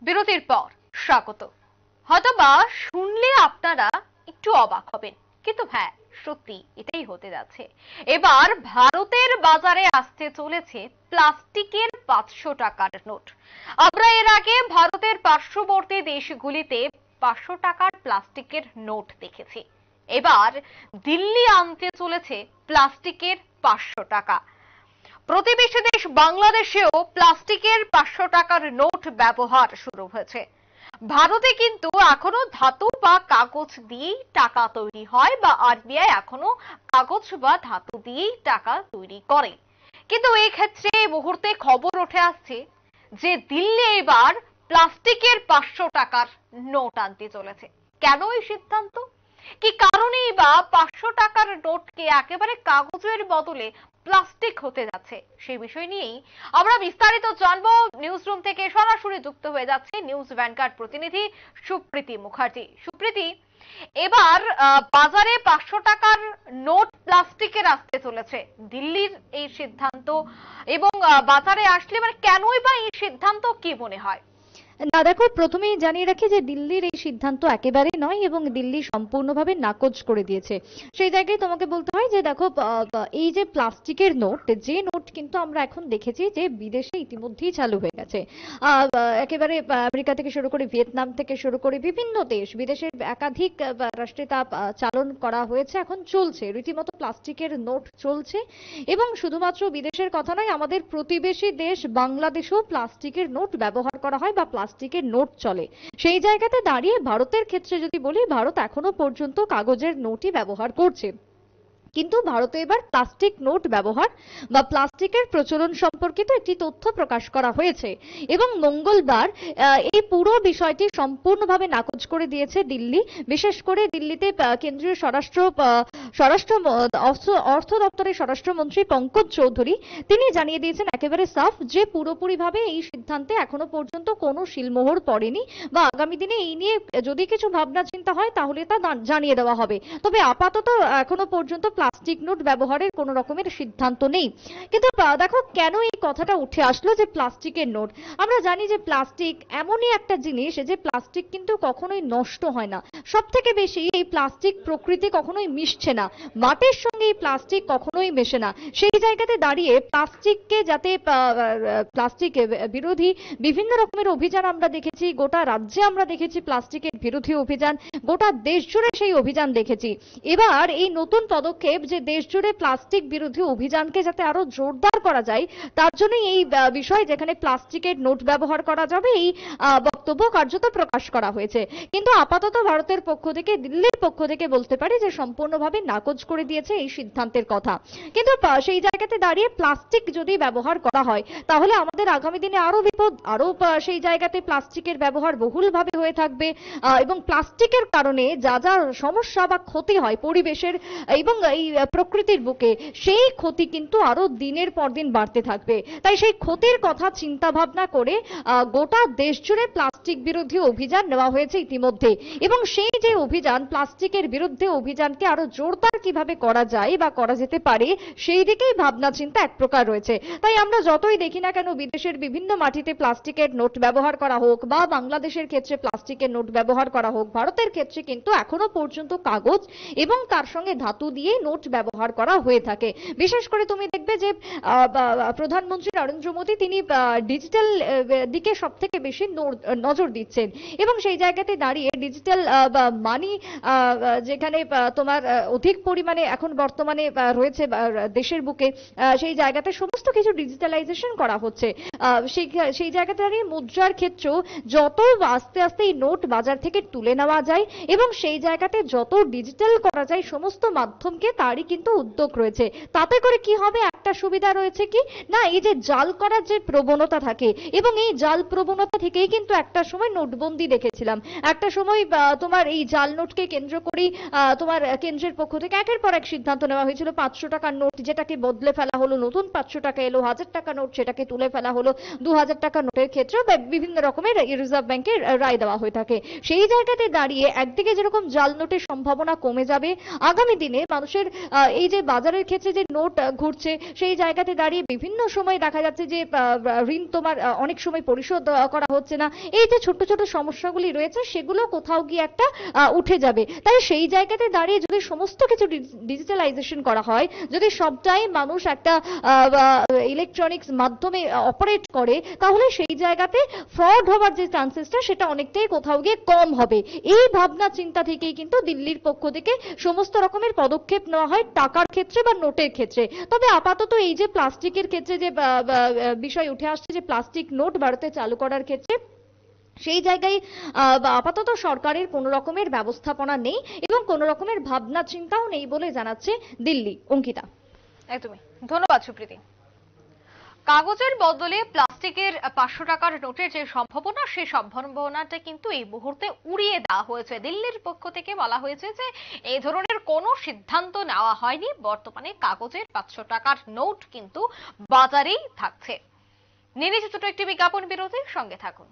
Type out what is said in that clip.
বিরতির পর স্বাগত। হয়তোবা শুনলে আপনারা একটু অবাক হবেন, কিন্তু হ্যাঁ, সত্যি এটাই হতে যাচ্ছে। এবার ভারতের বাজারে আসতে চলেছে প্লাস্টিকের 500 টাকার নোট। আমরা এর আগে ভারতের পার্শ্ববর্তী দেশগুলিতে 500 টাকার প্লাস্টিকের নোট দেখেছি। এবার দিল্লি আনতে চলেছে প্লাস্টিকের 500 টাকা। প্রতিবেশী দেশ বাংলাদেশেও প্লাস্টিকের 500 টাকার নোট ব্যবহার শুরু হয়েছে। ভারতে কিন্তু এখনো ধাতু বা কাগজ দিয়েই টাকা তৈরি হয়, বা আরবিআই এখনো কাগজ বা ধাতু দিয়েই টাকা তৈরি করে। কিন্তু এই ক্ষেত্রে এই মুহূর্তে খবর উঠে আসছে যে দিল্লি এবার প্লাস্টিকের 500 টাকার নোট আনতে চলেছে। কেন এই সিদ্ধান্ত? কি কারণেই বা 500 টাকার নোটকে একেবারে কাগজের বদলে প্লাস্টিক হতে যাচ্ছে, সেই বিষয় নিয়েই আমরা বিস্তারিত জানবো। নিউজ রুম থেকে সরাসরি যুক্ত হয়ে যাচ্ছে নিউজ ভ্যানগার্ড প্রতিনিধি সুপ্রীতি মুখার্জি। সুপ্রীতি, এবার বাজারে 500 টাকার নোট প্লাস্টিকের আসতে চলেছে, দিল্লির এই সিদ্ধান্ত, এবং বাজারে আসলে মানে কেনই বা এই সিদ্ধান্ত, কি মনে হয়? না, দেখো, প্রথমেই জানিয়ে রাখি যে দিল্লির এই সিদ্ধান্ত একেবারেই নয় এবং দিল্লি সম্পূর্ণভাবে নাকচ করে দিয়েছে। সেই জায়গায় তোমাকে বলতে হয় যে দেখো, এই যে প্লাস্টিকের নোট, যে নোট কিন্তু আমরা এখন দেখেছি যে বিদেশে ইতিমধ্যেই চালু হয়ে গেছে। একেবারে আমেরিকা থেকে শুরু করে ভিয়েতনাম থেকে শুরু করে বিভিন্ন দেশ বিদেশের একাধিক রাষ্ট্রে তা চালন করা হয়েছে, এখন চলছে রীতিমতো প্লাস্টিকের নোট চলছে। এবং শুধুমাত্র বিদেশের কথা নয়, আমাদের প্রতিবেশী দেশ বাংলাদেশেও প্লাস্টিকের নোট ব্যবহার করা হয় বা প্লাস্টিকের নোট চলে। সেই জায়গাতে দাঁড়িয়ে ভারতের ক্ষেত্রে যদি বলি, ভারত এখনো পর্যন্ত কাগজের নোটই ব্যবহার করছে, কিন্তু ভারতে এবার প্লাস্টিক নোট ব্যবহার বা প্লাস্টিকের প্রচলন সম্পর্কিত একটি তথ্য প্রকাশ করা হয়েছে। এবং মঙ্গলবার এই পুরো বিষয়টি সম্পূর্ণভাবে নাকচ করে দিয়েছে দিল্লি। বিশেষ করে দিল্লিতে কেন্দ্রীয় স্বরাষ্ট্র অর্থ দপ্তরের স্বরাষ্ট্রমন্ত্রী পঙ্কজ চৌধুরী তিনি জানিয়ে দিয়েছেন একেবারে সাফ যে পুরোপুরিভাবে এই সিদ্ধান্তে এখনো পর্যন্ত কোনো শিলমোহর পড়েনি, বা আগামী দিনে এই নিয়ে যদি কিছু ভাবনা চিন্তা হয় তাহলে তা জানিয়ে দেওয়া হবে। তবে আপাতত এখনো পর্যন্ত প্লাস্টিক নোট ব্যবহারের কোনো রকমের সিদ্ধান্ত নেই। কিন্তু দেখো, কেন এই কথাটা উঠে আসলো যে প্লাস্টিকের নোট? আমরা জানি যে প্লাস্টিক এমনই একটা জিনিস যে প্লাস্টিক কিন্তু কখনোই নষ্ট হয় না। সব থেকে বেশি এই প্লাস্টিক প্রকৃতি কখনোই মিশছে না, মাটির সঙ্গে এই প্লাস্টিক কখনোই মেশে না। সেই জায়গাতে দাঁড়িয়ে প্লাস্টিককে যাতে প্লাস্টিক বিরোধী বিভিন্ন রকমের অভিযান আমরা দেখেছি, গোটা রাজ্যে আমরা দেখেছি প্লাস্টিকের বিরোধী অভিযান, গোটা দেশ জুড়ে সেই অভিযান দেখেছি। এবার এই নতুন পদক্ষেপ যে দেশ জুড়ে প্লাস্টিক বিরোধী অভিযানকে যাতে আরো জোরদার করা যায়, তার জন্য এই বিষয় যেখানে প্লাস্টিকের নোট ব্যবহার করা যাবে, এই বক্তব্য কার্যত প্রকাশ করা হয়েছে। কিন্তু আপাতত ভারতের পক্ষ থেকে, দিল্লির পক্ষ থেকে বলতে পারি যে সম্পূর্ণভাবে নাকচ করে দিয়েছে এই সিদ্ধান্তের কথা। কিন্তু সেই জায়গাতে দাঁড়িয়ে প্লাস্টিক যদি ব্যবহার করা হয় তাহলে আমাদের আগামী দিনে আরো বিপদ, আরো সেই জায়গাতে প্লাস্টিকের ব্যবহার বহুলভাবে হয়ে থাকবে। এবং প্লাস্টিকের কারণে যা যা সমস্যা বা ক্ষতি হয় পরিবেশের এবং এই প্রকৃতির বুকে, সেই ক্ষতি কিন্তু আরো দিনের পর দিন বাড়তে থাকবে। তাই সেই ক্ষতির কথা চিন্তা ভাবনা করে গোটা দেশ জুড়ে প্লাস্টিক বিরোধী অভিযান নেওয়া হয়েছে ইতিমধ্যে। এবং সেই যে অভিযান, প্লাস্টিকের বিরুদ্ধে অভিযানকে আরো জোরদার কিভাবে করা যায় বা করা যেতে পারে, সেই দিকেই ভাবনা চিন্তা এক প্রকার রয়েছে। তাই আমরা যতই দেখি না কেন বিদেশের বিভিন্ন মাটিতে প্লাস্টিকের নোট ব্যবহার করা হোক, বা বাংলাদেশের ক্ষেত্রে প্লাস্টিকের নোট ব্যবহার করা হোক, ভারতের ক্ষেত্রে কিন্তু এখনো পর্যন্ত কাগজ এবং তার সঙ্গে ধাতু দিয়ে নোট ব্যবহার করা হয়ে থাকে। বিশেষ করে তুমি দেখবে যে প্রধানমন্ত্রী নরেন্দ্র মোদী তিনি ডিজিটাল দিকে সব থেকে বেশি নজর দিচ্ছেন। এবং সেই জায়গাতে দাঁড়িয়ে ডিজিটাল মানি যেখানে তোমার অধিক পরিমাণে এখন বর্তমানে রয়েছে দেশের বুকে, সেই জায়গাতে সমস্ত কিছু ডিজিটালাইজেশন করা হচ্ছে। সেই জায়গাতে দাঁড়িয়ে মুদ্রার ক্ষেত্রেও যত আস্তে আস্তে এই নোট বাজার থেকে তুলে নেওয়া যায় এবং সেই জায়গাতে যত ডিজিটাল করা যায় সমস্ত মাধ্যমকে, তারই কিন্তু উদ্যোগ রয়েছে। তাতে করে কি হবে, একটা সুবিধা রয়েছে কি না, এই যে জাল করার যে প্রবণতা থাকে, এবং এই জাল প্রবণতা থেকেই কিন্তু একটা সময় নোটবন্দি দেখেছিলাম। একটা সময় তোমার এই জাল নোটকে কেন্দ্র করেই তোমার কেন্দ্রের পক্ষ থেকে একের পর এক সিদ্ধান্ত নেওয়া হয়েছিল। 500 টাকার নোট যেটাকে বদলে ফেলা হলো, নতুন 500 টাকা এলো, 1000 টাকা নোট সেটাকে তুলে ফেলা হলো, 2000 টাকা নোটের ক্ষেত্রেও বিভিন্ন রকমের রিজার্ভ ব্যাংকের রায় দেওয়া হয়ে থাকে। সেই জায়গাতে দাঁড়িয়ে একদিকে যেরকম জাল নোটের সম্ভাবনা কমে যাবে, আগামী দিনে মানুষের এই যে বাজারের ক্ষেত্রে যে নোট ঘুরছে সেই জায়গাতে দাঁড়িয়ে বিভিন্ন সময় দেখা যাচ্ছে যে ঋণ তোমার অনেক সময় পরিশোধ করা হচ্ছে না। এই যে ছোট ছোট সমস্যাগুলি রয়েছে সেগুলো কোথাও গিয়ে একটা উঠে যাবে। তাই সেই জায়গাতে দাঁড়িয়ে যদি সমস্ত কিছু ডিজিটালাইজেশন করা হয়, যদি সবটাই মানুষ একটা ইলেকট্রনিক্স মাধ্যমে অপারেট করে, তাহলে সেই জায়গাতে ফ্রড হওয়ার যে চান্সেসটা সেটা অনেকটাই কোথাও গিয়ে কম হবে। এই ভাবনা চিন্তা থেকেই কিন্তু দিল্লির পক্ষ থেকে সমস্ত রকমের পদক্ষেপ নেওয়া হয় টাকার ক্ষেত্রে বা নোটের ক্ষেত্রে। তবে আপাতত এই যে প্লাস্টিকের ক্ষেত্রে যে বিষয় উঠে আসছে, যে প্লাস্টিক নোট ভারতে চালু করার ক্ষেত্রে, সেই জায়গায় আপাতত সরকারের কোনো রকমের ব্যবস্থাপনা নেই এবং কোনো রকমের ভাবনা চিন্তাও নেই বলে জানাচ্ছে দিল্লি। অঙ্কিতা। একদমই ধন্যবাদ সুপ্রীতি। কাগজের বদলে প্লাস্টিকের 500 টাকার নোটের যে সম্ভাবনা, সেই সম্ভাবনাটা কিন্তু এই মুহূর্তে উড়িয়ে দেওয়া হয়েছে। দিল্লির পক্ষ থেকে বলা হয়েছে যে এই ধরনের কোনো সিদ্ধান্ত নেওয়া হয়নি। বর্তমানে কাগজের 500 টাকার নোট কিন্তু বাজারেই থাকছে। নিয়ে নিচ্ছে ছোট একটি বিজ্ঞাপন বিরতির সঙ্গে থাকুন।